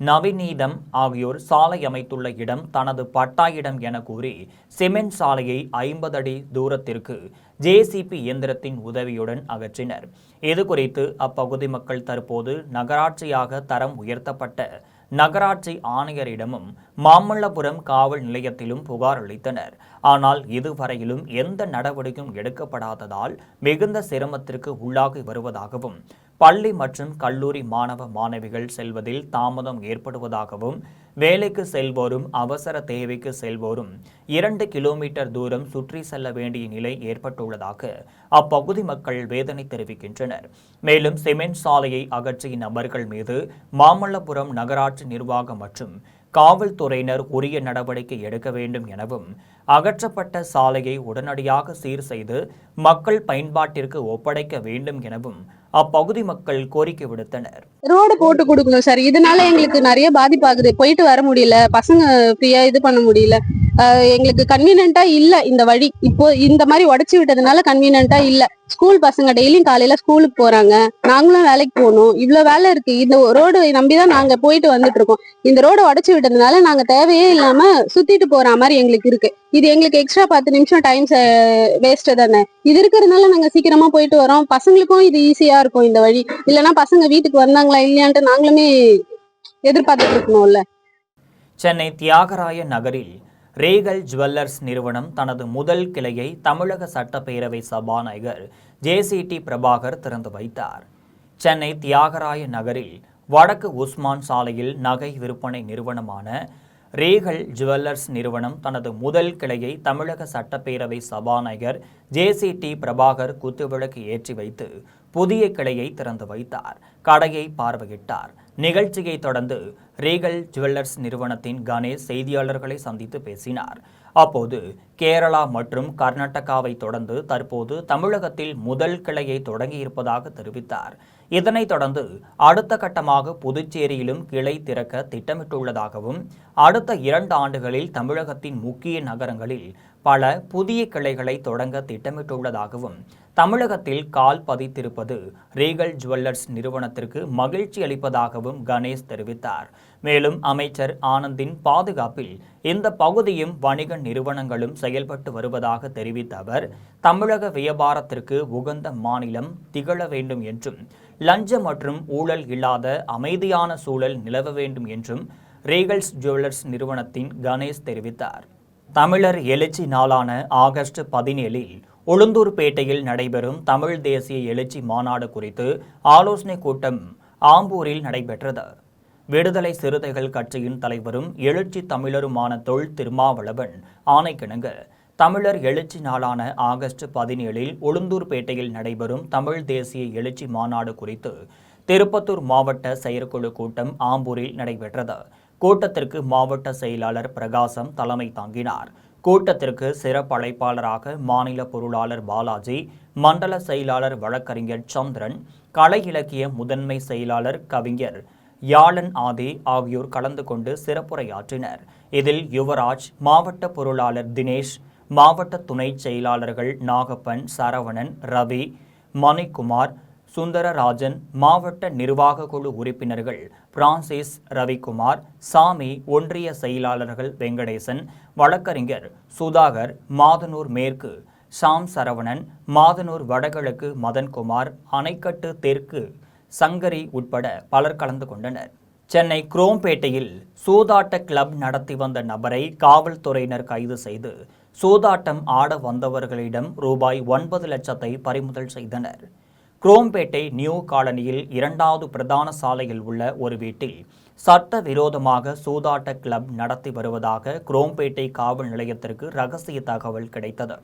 நவிநீதம் ஆகியோர் சாலை அமைத்துள்ள இடம் தனது பட்டா இடம் என கூறி சிமெண்ட் சாலையை 50 அடி தூரத்திற்கு ஜேசிபி இயந்திரத்தின் உதவியுடன் அகற்றினர். இதுகுறித்து அப்பகுதி மக்கள் தற்போது நகராட்சியாக தரம் உயர்த்தப்பட்ட நகராட்சி ஆணையரிடமும் மாமல்லபுரம் காவல் நிலையத்திலும் புகார் அளித்தனர். ஆனால் இதுவரையிலும் எந்த நடவடிக்கையும் எடுக்கப்படாததால் மிகுந்த சிரமத்திற்கு உள்ளாகி வருவதாகவும் பள்ளி மற்றும் கல்லூரி மாணவ மாணவிகள் செல்வதில் தாமதம் ஏற்படுவதாகவும் வேலைக்கு செல்வோரும் அவசர தேவைக்கு செல்வோரும் 2 கிலோமீட்டர் தூரம் சுற்றி செல்ல வேண்டிய நிலை ஏற்பட்டுள்ளதாக அப்பகுதி மக்கள் வேதனை தெரிவிக்கின்றனர். மேலும் சிமெண்ட் சாலையை அகற்றிய நபர்கள் மீது மாமல்லபுரம் நகராட்சி நிர்வாகம் மற்றும் காவல்துறையினர் உரிய நடவடிக்கை எடுக்க வேண்டும் எனவும் அகற்றப்பட்ட சாலையை உடனடியாக சீர் செய்து மக்கள் பயன்பாட்டிற்கு ஒப்படைக்க வேண்டும் எனவும் அப்பகுதி மக்கள் கோரிக்கை விடுத்தனர். ரோடு போட்டு கொடுக்கணும் சார். இதனால எங்களுக்கு நிறைய பாதிப்பாகுது. போயிட்டு வர முடியல, பசங்க ஃப்ரீயா இது பண்ண முடியல. எங்களுக்கு கன்வீனியன்ட்டா இல்ல இந்த வழி. இப்போ இந்த மாதிரி உடைச்சு விட்டதுனால கன்வீனியன்ட்டா இல்ல. ஸ்கூல் பசங்க டெய்லியும் காலையில ஸ்கூலுக்கு போறாங்க, நாங்களும் வேலைக்கு போகணும். இவ்வளவு வேலை இருக்கு. இந்த ரோடு நம்பிதான் நாங்க போயிட்டு வந்துட்டு இருக்கோம். இந்த ரோடு உடைச்சு விட்டதுனால நாங்க தேவையே இல்லாம சுத்திட்டு போற மாதிரி எங்களுக்கு இருக்கு. இது எங்களுக்கு எக்ஸ்ட்ரா 10 நிமிஷம் டைம் வேஸ்ட் தானே. இது இருக்கிறதுனால நாங்க சீக்கிரமா போயிட்டு வரோம். பசங்களுக்கும் இது ஈஸியா இருக்கும் இந்த வழி. இல்லைன்னா பசங்க வீட்டுக்கு வந்தாங்களா இல்லையான்ட்டு நாங்களுமே எதிர்பார்த்துட்டு இருக்கணும்ல. சென்னை தியாகராய நகரில் ரேகல் ஜுவல்லர்ஸ் நிறுவனம் தனது முதல் கிளையை தமிழக சட்டப்பேரவை சபாநாயகர் ஜேசிடி பிரபாகர் திறந்து வைத்தார். சென்னை தியாகராய நகரில் வடக்கு உஸ்மான் சாலையில் நகை விற்பனை நிறுவனமான ரேகல் ஜுவல்லர்ஸ் நிறுவனம் தனது முதல் கிளையை தமிழக சட்டப்பேரவை சபாநாயகர் ஜேசிடி பிரபாகர் குத்துவிளக்கு ஏற்றி வைத்து புதிய கிளையை திறந்து வைத்தார். கடையை பார்வையிட்டார். நிகழ்ச்சியை தொடர்ந்து ரேகல் ஜுவல்லர்ஸ் நிறுவனத்தின் கணேஷ் செய்தியாளர்களை சந்தித்து பேசினார். அப்போது கேரளா மற்றும் கர்நாடகாவை தொடர்ந்து தற்போது தமிழகத்தில் முதல் கிளையை தொடங்கியிருப்பதாக தெரிவித்தார். இதனைத் தொடர்ந்து அடுத்த கட்டமாக புதுச்சேரியிலும் கிளை திறக்க திட்டமிட்டுள்ளதாகவும் அடுத்த 2 ஆண்டுகளில் தமிழகத்தின் முக்கிய நகரங்களில் பல புதிய கிளைகளை தொடங்க திட்டமிட்டுள்ளதாகவும் தமிழகத்தில் கால் பதித்திருப்பது ரேகல் ஜுவல்லர்ஸ் நிறுவனத்திற்கு மகிழ்ச்சி அளிப்பதாகவும் கணேஷ் தெரிவித்தார். மேலும் அமைச்சர் ஆனந்தின் பாதுகாப்பில் இந்த பகுதியும் வணிக நிறுவனங்களும் செயல்பட்டு வருவதாக தெரிவித்த அவர் தமிழக வியாபாரத்திற்கு உகந்த மாநிலம் திகழ வேண்டும் என்றும் லஞ்சம் மற்றும் ஊழல் இல்லாத அமைதியான சூழல் நிலவ வேண்டும் என்றும் ரேகல்ஸ் ஜுவல்லர்ஸ் நிறுவனத்தின் கணேஷ் தெரிவித்தார். தமிழர் எழுச்சி நாளான ஆகஸ்ட் 17இல் உளுந்தூர்பேட்டையில் நடைபெறும் தமிழ் தேசிய எழுச்சி மாநாடு குறித்து ஆலோசனை கூட்டம் ஆம்பூரில் நடைபெற்றது. விடுதலை சிறுத்தைகள் கட்சியின் தலைவரும் எழுச்சி தமிழருமான தொல் திருமாவளவன் ஆணைக்கிணங்க தமிழர் எழுச்சி நாளான ஆகஸ்ட் 17 உளுந்தூர்பேட்டையில் நடைபெறும் தமிழ் தேசிய எழுச்சி மாநாடு குறித்து திருப்பத்தூர் மாவட்ட செயற்குழு கூட்டம் ஆம்பூரில் நடைபெற்றது. கூட்டத்திற்கு மாவட்ட செயலாளர் பிரகாசம் தலைமை தாங்கினார். கூட்டத்திற்கு சிறப்பு அழைப்பாளராக மாநில பொருளாளர் பாலாஜி, மண்டல செயலாளர் வழக்கறிஞர் சந்திரன், கலை இலக்கிய முதன்மை செயலாளர் கவிஞர் யாழன் ஆதி ஆகியோர் கலந்து கொண்டு சிறப்புரையாற்றினர். இதில் யுவராஜ், மாவட்ட பொருளாளர் தினேஷ், மாவட்ட துணை செயலாளர்கள் நாகப்பன், சரவணன், ரவி, மணிக்குமார், சுந்தரராஜன், மாவட்ட நிர்வாக குழு உறுப்பினர்கள் பிரான்சிஸ், ரவிக்குமார், சாமி, ஒன்றிய செயலாளர்கள் வெங்கடேசன், வழக்கறிஞர் சுதாகர், மாதனூர் மேற்கு சாம் சரவணன், மாதனூர் வடகிழக்கு மதன்குமார், அணைக்கட்டு தெற்கு சங்கரி உட்பட பலர் கலந்து கொண்டனர். சென்னை குரோம்பேட்டையில் சூதாட்ட கிளப் நடத்தி வந்த நபரை காவல்துறையினர் கைது செய்து சூதாட்டம் ஆட வந்தவர்களிடம் ரூபாய் 9 லட்சத்தை பறிமுதல் செய்தனர். குரோம்பேட்டை நியூ காலனியில் 2வது பிரதான சாலையில் உள்ள ஒரு வீட்டில் சட்டவிரோதமாக சூதாட்ட கிளப் நடத்தி வருவதாக குரோம்பேட்டை காவல் நிலையத்திற்கு ரகசிய தகவல் கிடைத்தது.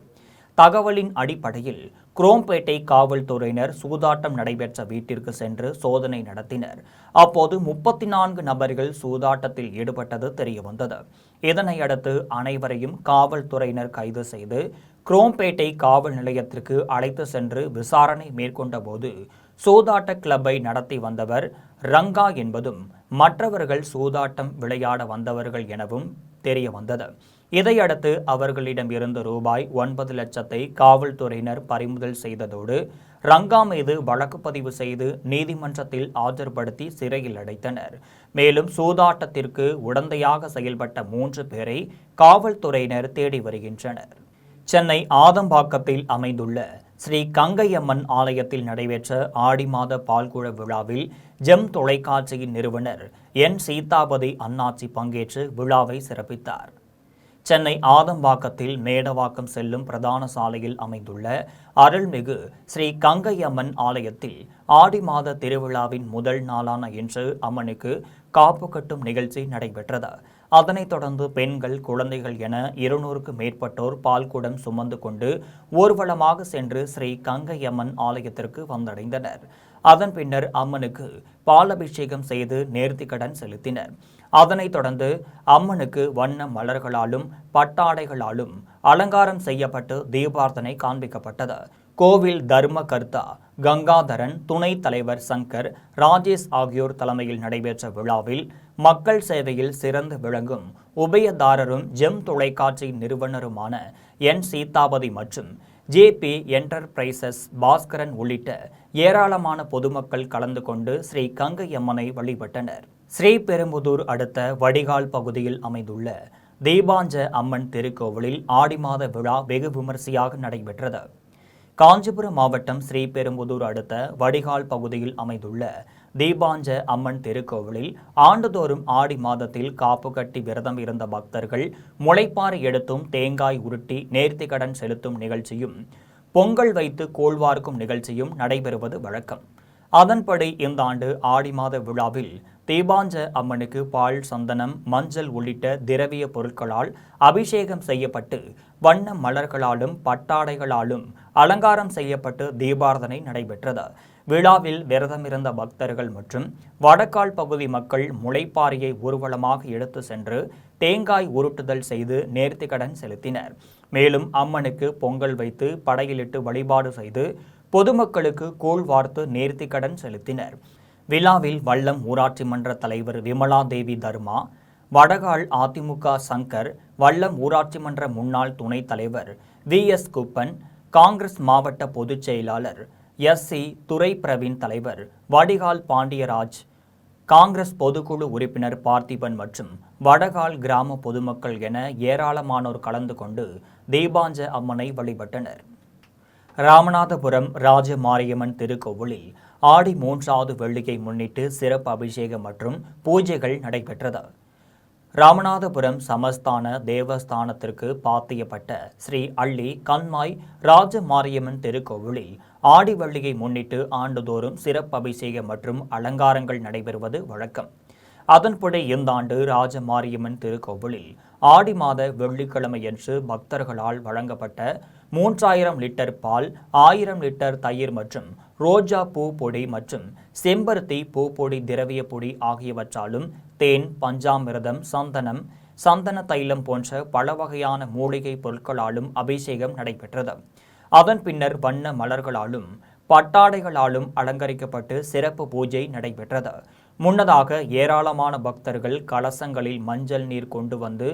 தகவலின் அடிப்படையில் குரோம்பேட்டை காவல்துறையினர் சூதாட்டம் நடைபெற்ற வீட்டிற்கு சென்று சோதனை நடத்தினர். அப்போது 34 நபர்கள் சூதாட்டத்தில் ஈடுபட்டது தெரியவந்தது. இதனையடுத்து அனைவரையும் காவல்துறையினர் கைது செய்து குரோம்பேட்டை காவல் நிலையத்திற்கு அழைத்து சென்று விசாரணை மேற்கொண்ட போது சூதாட்ட கிளப்பை நடத்தி வந்தவர் ரங்கா என்பதும் மற்றவர்கள் சூதாட்டம் விளையாட வந்தவர்கள் எனவும் தெரியவந்தது. இதையடுத்து அவர்களிடம் இருந்து ரூபாய் 9 லட்சத்தை காவல்துறையினர் பறிமுதல் செய்ததோடு ரங்கா மீது வழக்கு பதிவு செய்து நீதிமன்றத்தில் ஆஜர்படுத்தி சிறையில் அடைத்தனர். மேலும் சூதாட்டத்திற்கு உடந்தையாக செயல்பட்ட 3 பேரை காவல்துறையினர் தேடி வருகின்றனர். சென்னை ஆதம்பாக்கத்தில் அமைந்துள்ள ஸ்ரீ கங்கையம்மன் ஆலயத்தில் நடைபெற்ற ஆடி மாத பால்குட விழாவில் ஜெம் தொலைக்காட்சியின் நிறுவனர் என் சீதாபதி அண்ணாச்சி பங்கேற்று விழாவை சிறப்பித்தார். சென்னை ஆதம்பாக்கத்தில் மேடவாக்கம் செல்லும் பிரதான சாலையில் அமைந்துள்ள அருள்மிகு ஸ்ரீ கங்கையம்மன் ஆலயத்தில் ஆடி மாத திருவிழாவின் முதல் நாளான இன்று அம்மனுக்கு காப்பு கட்டும் நிகழ்ச்சி நடைபெற்றது. அதனைத் தொடர்ந்து பெண்கள், குழந்தைகள் என 200க்கும் மேற்பட்டோர் பால்குடம் சுமந்து கொண்டு ஊர்வலமாக சென்று ஸ்ரீ கங்கையம்மன் ஆலயத்திற்கு வந்தடைந்தனர். அதன் பின்னர் அம்மனுக்கு பாலபிஷேகம் செய்து நேர்த்திக்கடன் செலுத்தினர். அதனைத் தொடர்ந்து அம்மனுக்கு வண்ண மலர்களாலும் பட்டாடைகளாலும் அலங்காரம் செய்யப்பட்டு தீபார்த்தனை காண்பிக்கப்பட்டது. கோவில் தர்மகர்த்தா கங்காதரன், துணைத் தலைவர் சங்கர், ராஜேஷ் ஆகியோர் தலைமையில் நடைபெற்ற விழாவில் மக்கள் சேவையில் சிறந்து விளங்கும் உபயதாரரும் ஜெம் தொலைக்காட்சி நிறுவனருமான என் சீதாபதி மற்றும் ஜேபி என்டர்பிரைசஸ் பாஸ்கரன் உள்ளிட்ட ஏராளமான பொதுமக்கள் கலந்து கொண்டு ஸ்ரீ கங்கையம்மனை வழிபட்டனர். ஸ்ரீபெரும்புதூர் அடுத்த வடிகால் பகுதியில் அமைந்துள்ள தீபாஞ்ச அம்மன் திருக்கோவிலில் ஆடி மாத விழா வெகு விமரிசையாக நடைபெற்றது. காஞ்சிபுரம் மாவட்டம் ஸ்ரீபெரும்புதூர் அடுத்த வடிகால் பகுதியில் அமைந்துள்ள தீபாஞ்ச அம்மன் திருக்கோவிலில் ஆண்டுதோறும் ஆடி மாதத்தில் காப்பு கட்டி விரதம் இருந்த பக்தர்கள் முளைப்பாறை எடுத்தும் தேங்காய் உருட்டி நேர்த்திக்கடன் செலுத்தும் நிகழ்ச்சியும் பொங்கல் வைத்து கோள்வார்க்கும் நிகழ்ச்சியும் நடைபெறுவது வழக்கம். அதன்படி இந்த ஆண்டு ஆடி மாத விழாவில் தீபாஞ்ச அம்மனுக்கு பால், சந்தனம், மஞ்சள் உள்ளிட்ட திரவிய பொருட்களால் அபிஷேகம் செய்யப்பட்டு வண்ண மலர்களாலும் பட்டாடைகளாலும் அலங்காரம் செய்யப்பட்டு தீபார்த்தனை நடைபெற்றது. விழாவில் விரதமிருந்த பக்தர்கள் மற்றும் வடக்கால் பகுதி மக்கள் முளைப்பாறையை ஊர்வலமாக எடுத்து சென்று தேங்காய் உருட்டுதல் செய்து நேர்த்திக்கடன் செலுத்தினர். மேலும் அம்மனுக்கு பொங்கல் வைத்து படையிலிட்டு வழிபாடு செய்து பொதுமக்களுக்கு கூழ் வார்த்து நேர்த்திக்கடன் செலுத்தினர். விழாவில் வல்லம் ஊராட்சி மன்ற தலைவர் விமலா தேவி தர்மா, வடகால் அதிமுக சங்கர், வல்லம் ஊராட்சி மன்ற முன்னாள் துணைத் தலைவர் VS குப்பன், காங்கிரஸ் மாவட்ட பொதுச் செயலாளர் SC துரை பிரவீன் தலைவர் வடிகால் பாண்டியராஜ், காங்கிரஸ் பொதுக்குழு உறுப்பினர் பார்த்திபன் மற்றும் வடகால் கிராம பொதுமக்கள் என ஏராளமானோர் கலந்து கொண்டு தீபாஞ்ச அம்மனை வழிபட்டனர். ராமநாதபுரம் ராஜமாரியம்மன் திருக்கோவிலில் ஆடி 3வது வெள்ளியை முன்னிட்டு சிறப்பு அபிஷேகம் மற்றும் பூஜைகள் நடைபெற்றது. ராமநாதபுரம் சமஸ்தான தேவஸ்தானத்திற்கு பாத்தியப்பட்ட ஸ்ரீ அள்ளி கண்மாய் ராஜமாரியம்மன் திருக்கோவிலில் ஆடி வெள்ளியை முன்னிட்டு ஆண்டுதோறும் சிறப்பு அபிஷேகம் மற்றும் அலங்காரங்கள் நடைபெறுவது வழக்கம். அதன்படி இந்த ஆண்டு ராஜமாரியம்மன் திருக்கோவிலில் ஆடி மாத வெள்ளிக்கிழமையன்று பக்தர்களால் வழங்கப்பட்ட 3000 லிட்டர் பால், 1000 லிட்டர் தயிர் மற்றும் ரோஜா பூ பொடி மற்றும் செம்பருத்தி பூ பொடி திரவிய பொடி ஆகியவற்றாலும் தேன், பஞ்சாமிர்தம், சந்தனம், சந்தன தைலம் போன்ற பல வகையான மூலிகை பொருட்களாலும் அபிஷேகம் நடைபெற்றது. அதன் பின்னர் வண்ண மலர்களாலும் பட்டாடைகளாலும் அலங்கரிக்கப்பட்டு சிறப்பு பூஜை நடைபெற்றது. முன்னதாக ஏராளமான பக்தர்கள் கலசங்களில் மஞ்சள் நீர் கொண்டு வந்து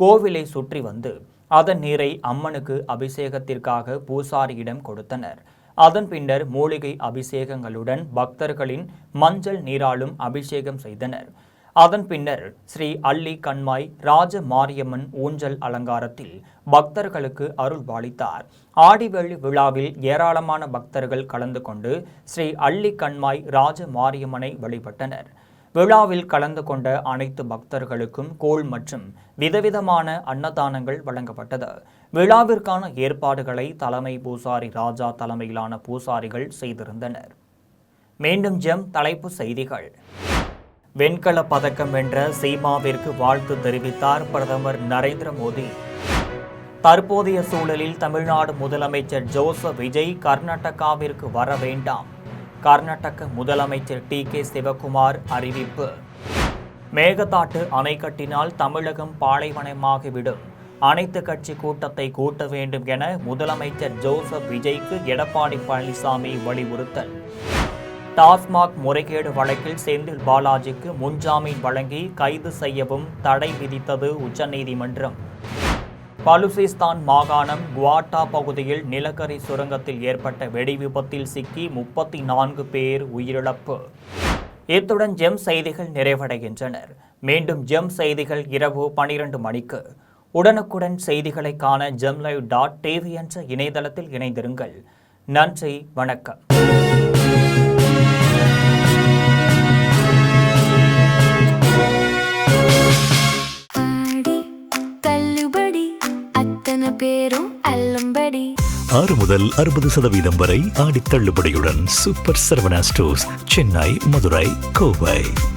கோவிலை சுற்றி வந்து அதன் நீரை அம்மனுக்கு அபிஷேகத்திற்காக பூசாரியிடம் கொடுத்தனர். அதன் பின்னர் மூலிகை அபிஷேகங்களுடன் பக்தர்களின் மஞ்சள் நீராலும் அபிஷேகம் செய்தனர். அதன் பின்னர் ஸ்ரீ அள்ளி கண்மாய் ராஜ மாரியம்மன் ஊஞ்சல் அலங்காரத்தில் பக்தர்களுக்கு அருள் பாலித்தார். ஆடிவெள்ளி விழாவில் ஏராளமான பக்தர்கள் கலந்து கொண்டு ஸ்ரீ அள்ளி கண்மாய் ராஜ மாரியம்மனை வழிபட்டனர். விழாவில் கலந்து கொண்ட அனைத்து பக்தர்களுக்கும் கூழ் மற்றும் விதவிதமான அன்னதானங்கள் வழங்கப்பட்டது. விழாவிற்கான ஏற்பாடுகளை தலைமை பூசாரி ராஜா தலைமையிலான பூசாரிகள் செய்திருந்தனர். மீண்டும் ஜெம் தலைப்பு செய்திகள். வெண்கல பதக்கம் வென்ற சீமாவிற்கு வாழ்த்து தெரிவித்தார் பிரதமர் நரேந்திர மோடி. தற்போதைய சூழலில் தமிழ்நாடு முதலமைச்சர் ஜோசப் விஜய் கர்நாடகாவிற்கு வர வேண்டாம். கர்நாடக முதலமைச்சர் டி.கே. சிவகுமார் அறிவிப்பு. மேகதாட்டு அணை கட்டினால் தமிழகம் பாலைவனமாகிவிடும். அனைத்து கட்சி கூட்டத்தை கூட்ட வேண்டும் என முதலமைச்சர் ஜோசப் விஜய்க்கு எடப்பாடி பழனிசாமி வலியுறுத்தல். டாஸ்மாக் முறைகேடு வழக்கில் செந்தில் பாலாஜிக்கு முன்ஜாமீன் வழங்கி கைது செய்யவும் தடை விதித்தது உச்சநீதிமன்றம். பலுசிஸ்தான் மாகாணம் குவாட்டா பகுதியில் நிலக்கரி சுரங்கத்தில் ஏற்பட்ட வெடி விபத்தில் சிக்கி 34 பேர் உயிரிழப்பு. இத்துடன் ஜெம் செய்திகள் நிறைவடைகின்றனர். மீண்டும் ஜெம் செய்திகள் இரவு 12 மணிக்கு. உடனுக்குடன் செய்திகளை காண gemlive.tv என்ற இணையதளத்தில் இணைந்திருங்கள். நன்றி, வணக்கம். பேரும் அல்லும்படி 6 முதல் 60% வரை ஆடி தள்ளுபடியுடன் சூப்பர் சரவணா ஸ்டோர்ஸ், சென்னை, மதுரை, கோவை.